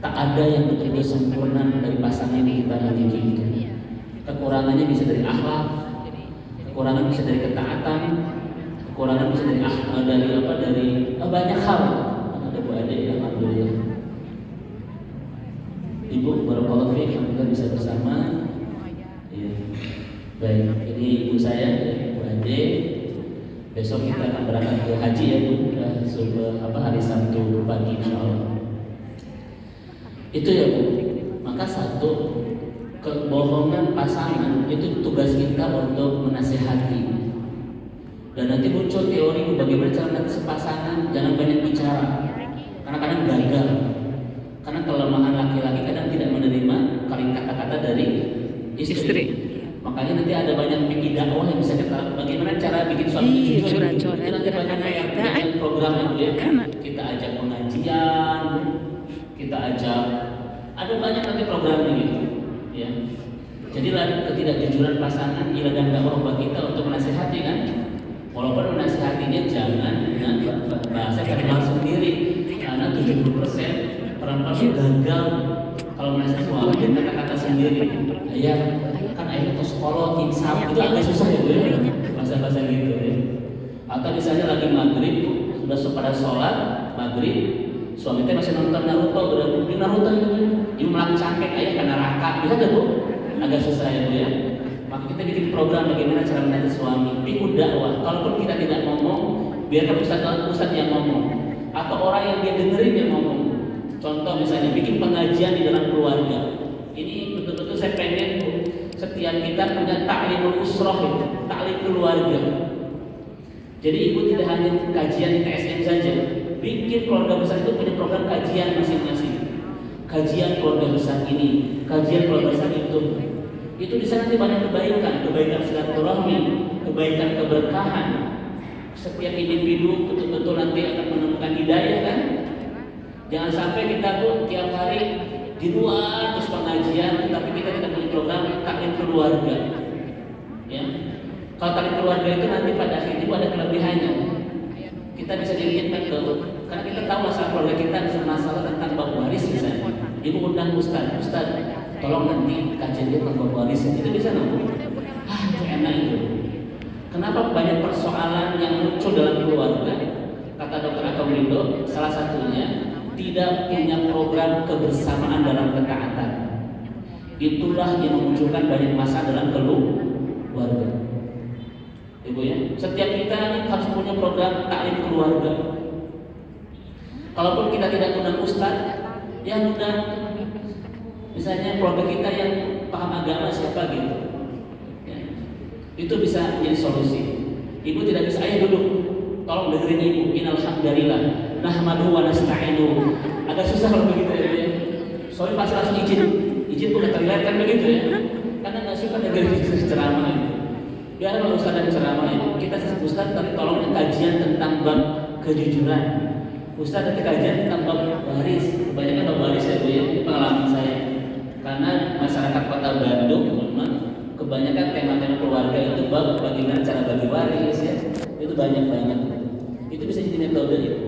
[SPEAKER 1] Tak ada yang betul-betul sempurna dari pasangan yang kita miliki itu. Kekurangannya bisa dari akhlak, kekurangan bisa dari ketaatan, kekurangan bisa dari banyak hal. Ada Bu Ade, alhamdulillah. Ibu barakallahu fiik, alhamdulillah bisa bersama. Iya. Baik, ini ibu saya, Bu Ade. Besok kita akan berangkat ke haji ya Bu, hari Sabtu pagi insyaallah. Itu ya Bu. Maka satu, kebohongan pasangan itu tugas kita untuk menasihati. Dan nanti muncul teori bagaimana cara menasihati pasangan, jangan banyak bicara. Karena kadang gagal. Karena kelemahan laki-laki kadang tidak menerima kata-kata dari istri. Makanya nanti ada banyak bikin dakwah yang bisa kita bagaimana cara bikin suami jujur. Kita nanti banyak program itu ya. Kita ajak pengajian, kita ajak ada banyak nanti programnya gitu ya. Jadi ketidakjujuran pasangan di ladang dakwah buat kita untuk menasihati kan. Walaupun menasihatinya jangan dengan bahasa kenal sendiri, karena 70% perempuan gagal kalau menasihati suami dengan kata-kata sendiri. Ayah kan ayah tos kolot insaf itu agak susah ya Bu ya, bahasa-bahasa gitu ya. Atau misalnya lagi maghrib sudah pada sholat maghrib, suami teh masih nonton Naruto, udah di Naruto itu melak cangkek ayah karena neraka, bisa gak Bu? Agak susah ya Bu ya. Maka kita bikin program bagaimana cara menasihati suami, ikut dakwah. Kalaupun kita tidak ngomong, biarkan ustaz yang ngomong, atau orang yang dia dengerin yang ngomong. Contoh misalnya bikin pengajian di dalam keluarga. Ini betul-betul saya pengen Bu, setiap kita punya ta'limul usroh, ta'lim keluarga. Jadi ibu tidak hanya kajian di TSM saja, bikin keluarga besar itu punya program kajian masing-masing. Kajian keluarga besar ini, kajian keluarga besar itu. Itu di sana nanti banyak kebaikan silaturahmi, kebaikan keberkahan. Setiap individu betul-betul nanti akan menemukan hidayah kan. Jangan sampai kita tuh tiap hari di luar terus pengajian, tapi kita tidak punya program taklim keluarga. Ya, kalau taklim keluarga itu nanti pada akhirnya itu ada kelebihannya. Kita bisa dilihatkan ke, karena kita tahu masalah keluarga kita ada masalah tentang bab waris misalnya. Ibu undang ustaz, tolong nanti kajian dia tentang bab waris. Itu bisa nggak? Itu enak itu. Kenapa banyak persoalan yang muncul dalam keluarga? Kata Dr. Akom Rido, salah satunya tidak punya program kebersamaan dalam ketaatan. Itulah yang memunculkan banyak masalah dalam keluarga. Ibu ya. Setiap kita ini harus punya program taklim keluarga. Kalaupun kita tidak undang ustaz, ya undang misalnya keluarga kita yang paham agama siapa gitu. Ya. Itu bisa jadi solusi. Ibu tidak bisa, ayah duduk, tolong dengerin ibu. Innal hamdalillah nahmadu wa nasta'inu. Agak susah kalau begitu ya. Soalnya pasti langsung izin bukan terlihat kan begitu ya. Karena nggak suka dengerin ceramah itu. Biar kalau ustaz dan ceramah itu, kita ustaz tadi tolong kajian tentang bab kejujuran. Ustaz ada kajian tentang bab waris, kebanyakan bab waris ya Bu ya, ini pengalaman saya. Karena masyarakat Kota Bandung, memang kebanyakan tema-tema keluarga itu bab bagaimana cara bagi waris ya, itu banyak banget. Itu bisa jadi metode itu.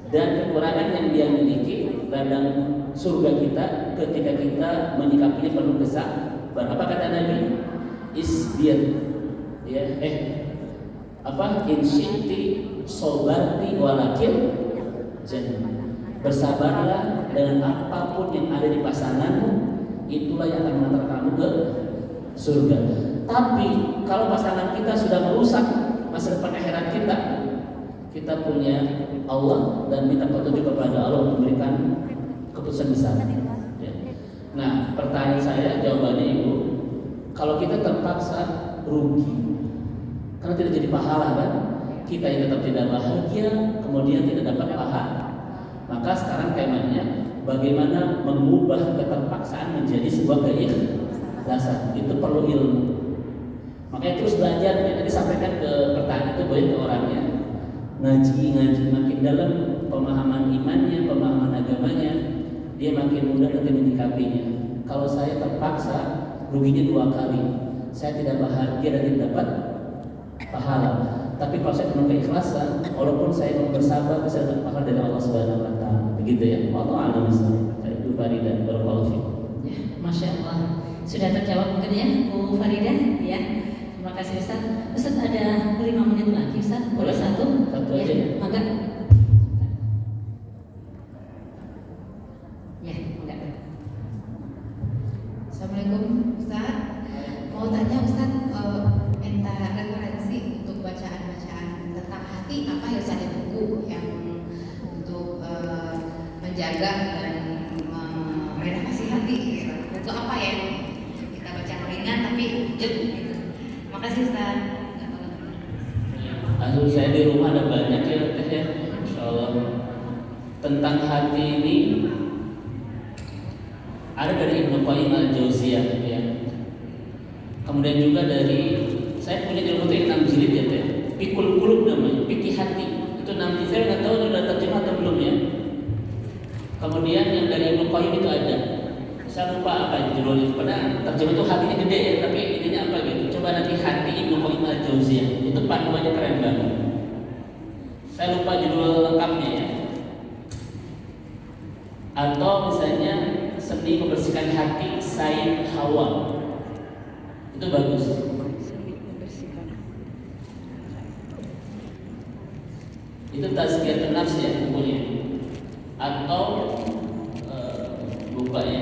[SPEAKER 1] Dan kekurangan yang dia miliki ladang surga kita ketika kita menyikapinya penuh kesabaran. Apa kata Nabi? Isbir, ya, insyiti sobarti walakin bersabarlah dengan apapun yang ada di pasanganmu, itulah yang akan mengantar kamu ke surga. Tapi kalau pasangan kita sudah merusak masa depan akhirat kita, kita punya Allah dan minta petunjuk kepada Allah untuk memberikan keputusan besar. Ya. Nah, pertanyaan saya jawabannya Ibu, kalau kita terpaksa rugi karena tidak jadi pahala kan, kita yang tetap tidak bahagia, kemudian tidak dapat pahala. Maka sekarang temanya bagaimana mengubah keterpaksaan menjadi sebuah keikhlasan. Itu perlu ilmu. Makanya terus belajar. Ya, tadi sampaikan ke pertanyaan itu boleh ke orangnya. Ngaji makin dalam pemahaman imannya, pemahaman agamanya, dia makin mudah nanti menyikapinya. Kalau saya terpaksa, ruginya 2 kali. Saya tidak bahagia dan tidak dapat pahala. Tapi kalau saya penuh keikhlasan, walaupun saya mau bersabar, bisa dapat pahala dari Allah Subhanahu Wa Taala. Begitu ya. Wallahu a'lam bishawab. Ibu Faridah, barakallahu fiik.
[SPEAKER 4] Ya, Masya Allah. Sudah terjawab mungkin ya, Bu Faridah ya. Terima kasih Ustaz. Ustaz ada 5 menit lagi Ustaz. Boleh satu?
[SPEAKER 1] Satu
[SPEAKER 4] ya,
[SPEAKER 1] aja.
[SPEAKER 4] Maka. Ya, enggak.
[SPEAKER 5] Assalamualaikum Ustaz. Mau tanya Ustaz, minta referensi untuk bacaan-bacaan tentang hati apa yang saya buku yang untuk menjaga dan merenovasi hati gitu. Buku apa yang kita baca ringan tapi jet gitu. Makasih Ustaz.
[SPEAKER 1] Lalu saya di rumah ada banyak ya Teh ya, insyaallah. Tentang hati ini ada dari Ibnu Qayyim al-Jauziyah ya. Kemudian juga dari saya punya ilmu itu 6 jilid ya Teh. Fikul Qulub namanya, fikih hati. Itu 6 jilid, saya nggak tahu ini udah terjemah atau belum ya. Kemudian yang dari Ibnu Qayyim itu ada. Saya lupa apa judulnya. Padahal terjemah itu hatinya gede ya, tapi intinya apa gitu. Coba nanti hati Ibnu Qayyim al-Jauziyah. Itu panduannya keren banget. Saya lupa judul lengkapnya ya. Atau misalnya seni membersihkan hati Said Hawa. Itu bagus. Itu tazkiyatun nafs ya bukunya. Atau lupa ya.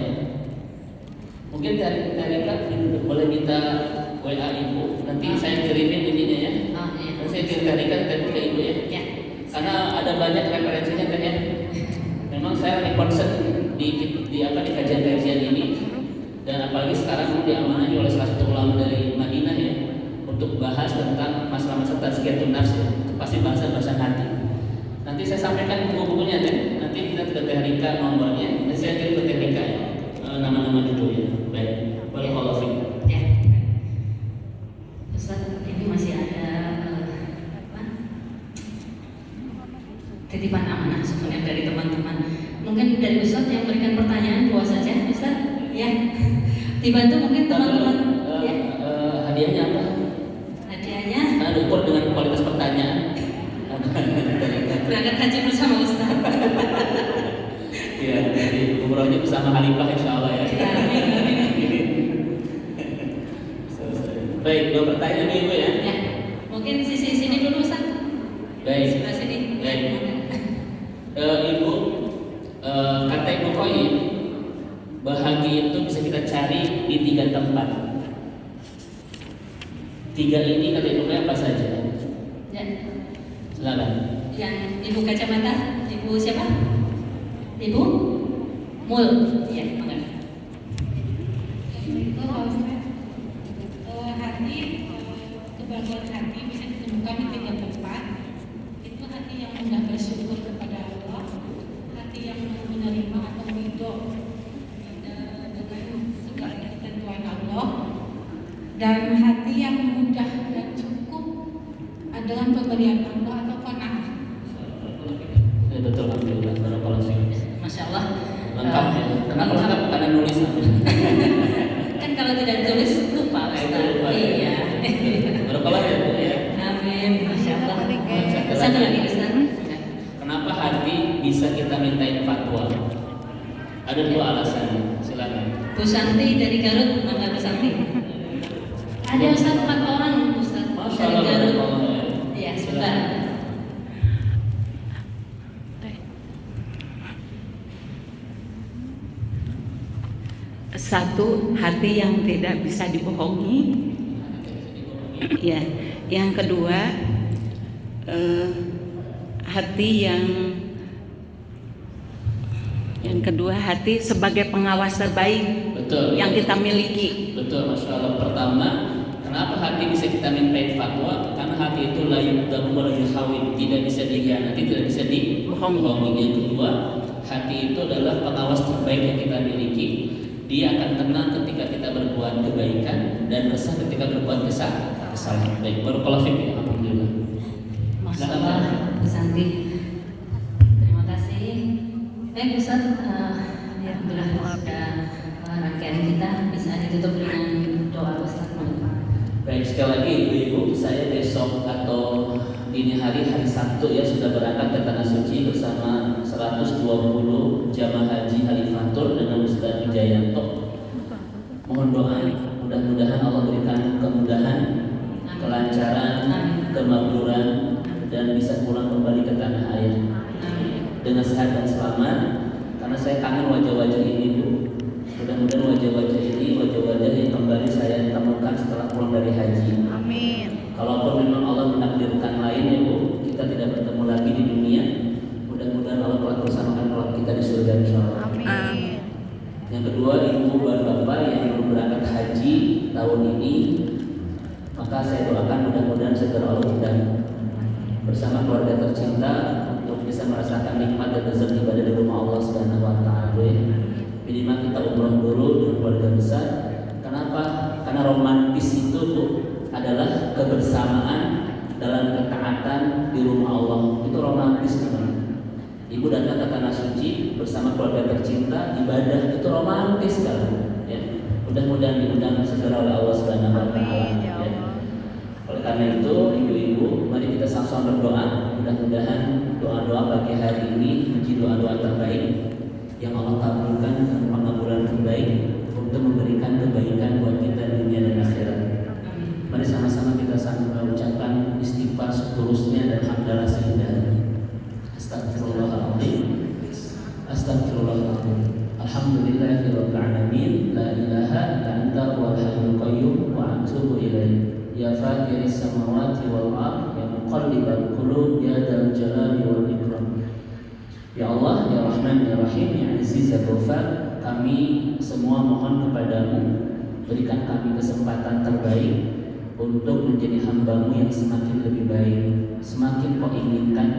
[SPEAKER 1] Mungkin dari boleh minta WA Ibu. Nanti saya kirimin ininya ya.
[SPEAKER 4] Iya.
[SPEAKER 1] Nanti saya kirimkan ke Ibu ya.
[SPEAKER 4] Ya.
[SPEAKER 1] Karena ada banyak referensinya kan ya. Memang saya lagi concern di kajian-kajian ini, dan apalagi sekarang diamanahi oleh salah satu ulama dari Madinah ya, untuk bahas tentang masalah-masalah tazkiyatun nafs ya. Itu pasti bahasa hati. Nanti saya sampaikan buku-bukunya deh. Nanti kita ke Teh Rika nomornya. Nanti saya kirim ke Teh Rika ya, nama-nama judulnya. Baik. Barakallahu fiik.
[SPEAKER 4] Ya. Ustaz, ini masih ada titipan amanah sebenarnya dari teman-teman. Mungkin dari Ustaz yang berikan pertanyaan 2 saja, Ustaz. Ya. Dibantu mungkin teman-teman. Ya.
[SPEAKER 1] Hadiahnya apa?
[SPEAKER 4] Hadiahnya
[SPEAKER 1] Ukur dengan kualitas pertanyaan.
[SPEAKER 4] berangkat haji bersama Ustaz.
[SPEAKER 1] Iya, jadi umrohnya bersama Khalifah insyaallah ya.
[SPEAKER 4] Ya, amin.
[SPEAKER 1] Baik, 2 pertanyaan nih Ibu ya.
[SPEAKER 4] Ya. Mungkin sisi sini dulu Ustaz.
[SPEAKER 1] Baik.
[SPEAKER 4] Sebelah sini.
[SPEAKER 1] Baik. Ibu, kata Ibnu Qayyim, bahagia itu bisa kita cari di 3 tempat. 3 Tiga ini kata Ibu apa saja?
[SPEAKER 4] Ya.
[SPEAKER 1] Silakan.
[SPEAKER 4] Yang ibu kacamata, ibu siapa? Ibu Mul. Iya, mangga.
[SPEAKER 5] Itu hati, kebahagiaan hati bisa ditemukan di 3 tempat. Itu hati yang mudah bersyukur kepada Allah, hati yang menerima atau ridho dengan segala ketentuan Allah, dan hati yang mudah dan cukup dengan pemberian Allah atau qanaah.
[SPEAKER 1] Ya, betul, alhamdulillah. Barakallahu fiik.
[SPEAKER 4] Masya Allah.
[SPEAKER 1] Lengkap ya. Kenapa lengkap? Karena nulis.
[SPEAKER 4] Kan kalau tidak ditulis lupa Ustaz. Iya.
[SPEAKER 1] Barakallahu ya, Bu, ya.
[SPEAKER 4] Amin. Masya Allah.
[SPEAKER 1] Satu
[SPEAKER 4] Satu
[SPEAKER 1] lagi.
[SPEAKER 4] lagi Ustaz.
[SPEAKER 1] Kenapa hati bisa kita mintain fatwa? Ada 2 alasan. Silakan.
[SPEAKER 4] Bu Santi dari Garut, mangga Bu Santi. Ada Ustaz 4 orang Ustaz
[SPEAKER 1] Masya
[SPEAKER 4] dari
[SPEAKER 1] Allah.
[SPEAKER 4] Garut.
[SPEAKER 1] Barakallahu ya.
[SPEAKER 4] Iya, sebentar.
[SPEAKER 3] Satu, hati yang tidak bisa dibohongi. Ya, yang kedua, hati yang kedua hati sebagai pengawas terbaik
[SPEAKER 1] Betul.
[SPEAKER 3] yang kita miliki.
[SPEAKER 1] Betul, Masya Allah. Pertama, kenapa hati bisa kita mintain fatwa? Karena hati itu layu dan berhawin, tidak bisa dihianati, tidak bisa dibohongi. Yang kedua, hati itu adalah pengawas terbaik yang kita miliki. Dia akan tenang ketika kita berbuat kebaikan dan resah ketika berbuat kesalahan. Baik, barakallahu fiik. Alhamdulillah.
[SPEAKER 4] Masya Allah, Bu Santi. Terima kasih. Baik Ustaz, alhamdulillah sudah rangkaian kita bisa ditutup dengan doa Ustaz.
[SPEAKER 1] Baik, sekali lagi Ibu-ibu, saya besok atau dini hari Sabtu ya sudah berangkat ke Tanah Suci bersama 120 jamaah haji Halifatul dengan Ustaz Wijayanto. Mohon doa, mudah-mudahan Allah berikan kemudahan, kelancaran, kemakmuran, dan bisa pulang kembali ke tanah air dengan sehat dan selamat. Karena saya kangen wajah-wajah ini, Bu. Mudah-mudahan wajah-wajah ini wajah-wajah yang kembali saya temukan setelah pulang dari haji.
[SPEAKER 2] Amin.
[SPEAKER 1] Kalaupun memang Allah menakdirkan lain ya Bu, kita tidak bertemu lagi di dunia. Mudah-mudahan Allah telah bersamakan kalau kita di surga insyaallah.
[SPEAKER 2] Amin.
[SPEAKER 1] Yang kedua, ibu dan bapak yang belum berangkat haji tahun ini, maka saya doakan mudah-mudahan segera Allah undang bersama keluarga tercinta untuk bisa merasakan nikmat dan lezat ibadah di rumah Allah Subhanahu wa taala. Minimal kita umroh dulu dengan keluarga besar. Kenapa? Karena romantis itu Bu adalah kebersamaan dalam ketaatan di rumah Allah. Itu romantis teman. Ibu datang ke Tanah Suci bersama keluarga tercinta, ibadah itu romantis sekali. Ya. Mudah-mudahan diundang segera oleh Allah Subhanahu wa taala. Ya. Oleh karena itu, ibu-ibu, mari kita sama-sama berdoa. Mudah-mudahan doa-doa pagi hari ini menjadi doa-doa terbaik yang Allah kabulkan dan pengabulan terbaik untuk memberikan kebaikan buat kita di dunia dan akhirat. Mari sama-sama kita sambung mengucapkan istighfar seterusnya dan hamdalah seindah. Astagfirullahaladzim. Astagfirullahaladzim. Alhamdulillahirabbil alamin. La ilaha illa anta wal hayyul qayyum wa atubu ilaik. Ya fakiris samawati wal ard, ya muqallibal qulub, ya dzal jalali wal ikram. Ya Allah, ya Rahman, ya Rahim, ya Aziz, ya Ghafar, kami semua mohon kepadamu, berikan kami kesempatan terbaik untuk menjadi hamba-Mu yang semakin lebih baik, semakin Kau inginkan,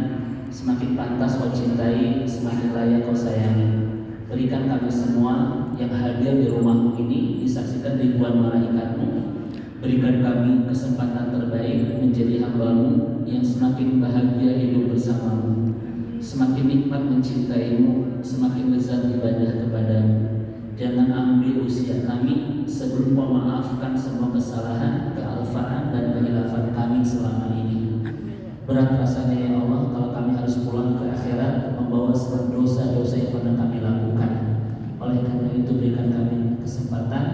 [SPEAKER 1] semakin pantas Kau cintai, semakin layak Kau sayangi. Berikan kami semua yang hadir di rumah-Mu ini disaksikan ribuan malaikat-Mu. Berikan kami kesempatan terbaik menjadi hamba-Mu yang semakin bahagia hidup bersama-Mu, semakin nikmat mencintai-Mu, semakin lezat ibadah kepada-Mu. Jangan ambil usia kami sebelum Kau maafkan semua kesalahan, kealfaan, dan kehilafan kami selama ini. Berat rasanya ya Allah kalau kami harus pulang ke akhirat membawa sebab dosa-dosa yang pernah kami lakukan. Oleh karena itu berikan kami kesempatan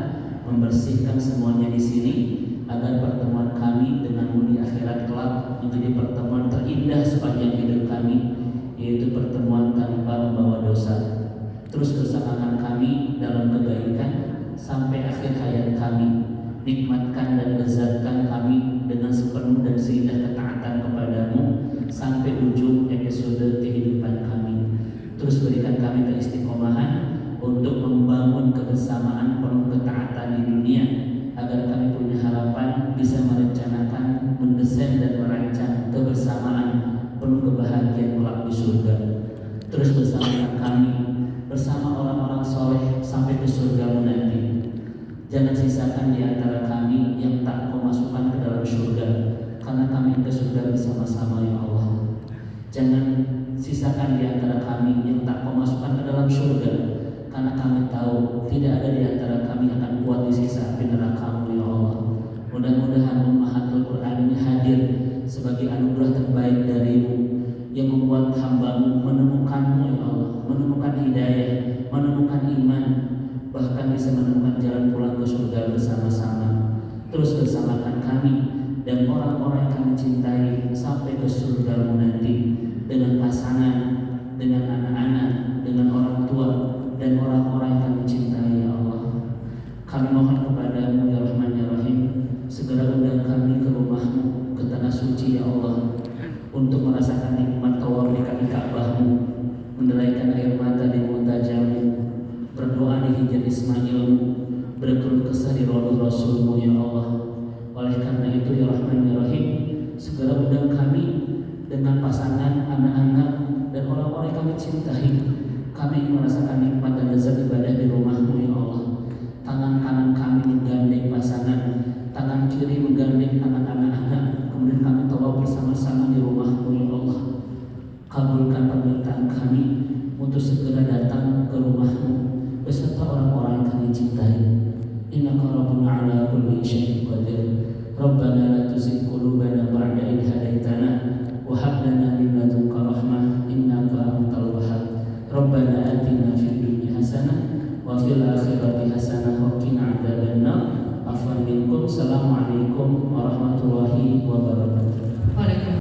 [SPEAKER 1] membersihkan semuanya di sini agar pertemuan kami denganmu di akhirat kelak menjadi pertemuan terindah sepanjang hidup kami, yaitu pertemuan tanpa membawa dosa. Terus bersamakan kami dalam kebaikan sampai akhir hayat kami. Nikmatkan dan lezatkan kami sampai ujung episode kehidupan kami. Terus berikan kami keistiqomahan untuk membangun kebersamaan penuh ketaatan di dunia, agar kami punya harapan bisa merencanakan, mendesain dan merancang kebersamaan penuh kebahagiaan kelak di surga. Terus bersamakan kami bersama orang-orang soleh sampai ke surga nanti. Jangan sisakan di antara kami yang tak kau masukkan ke dalam surga, karena kami ke surga bersama-sama ya Allah. Jangan sisakan di antara kami yang tak kau masukkan ke dalam surga, karena kami tahu tidak ada di antara kami yang akan kuat disiksa api neraka-Mu ya Allah. Mudah-mudahan Ummahatul Quran ini hadir sebagai anugerah terbaik dari-Mu yang membuat hamba-Mu menemukan-Mu ya Allah, menemukan hidayah, menemukan iman, bahkan bisa menemukan jalan pulang ke surga bersama-sama. Terus bersamakan kami dan orang-orang yang kami cintai sampai ke surga-Mu nanti, dengan pasangan, dengan anak-anak, dengan orang tua, dan orang-orang yang kami cintai ya Allah. Kami mohon kepada-Mu ya Rahman ya Rahim, segera undang kami ke rumah-Mu, ke tanah suci ya Allah, untuk merasakan nikmat tawaf di kaki Ka'bah-Mu, menderaikan air mata di muntajam-Mu, berdoa di hijab Ismail-Mu, berkeluh kesah di roh Rasul-Mu ya Allah. Oleh karena itu ya Rahman ya Rahim, segera undang kami dengan pasangan, anak-anak, dan orang-orang yang kami cintai. Kami ingin merasakan nikmat dan lezat ibadah di rumah-Mu ya Allah. Tangan kanan kami menggandeng pasangan, tangan kiri menggandeng tangan anak-anak, kemudian kami tawaf bersama-sama di rumah-Mu ya Allah. Kabulkan permintaan kami untuk segera datang ke rumah-Mu beserta orang-orang yang kami cintai. Innaka Rabbuna ala kulli syai'in qadir. Rabbana la tuzigh qulubana ba'da idh hadaitana wa hab lana min ladunka rahmah innaka antal wahhab. Rabbana atina fid dunya hasanah wa fil akhirati hasanah wa qina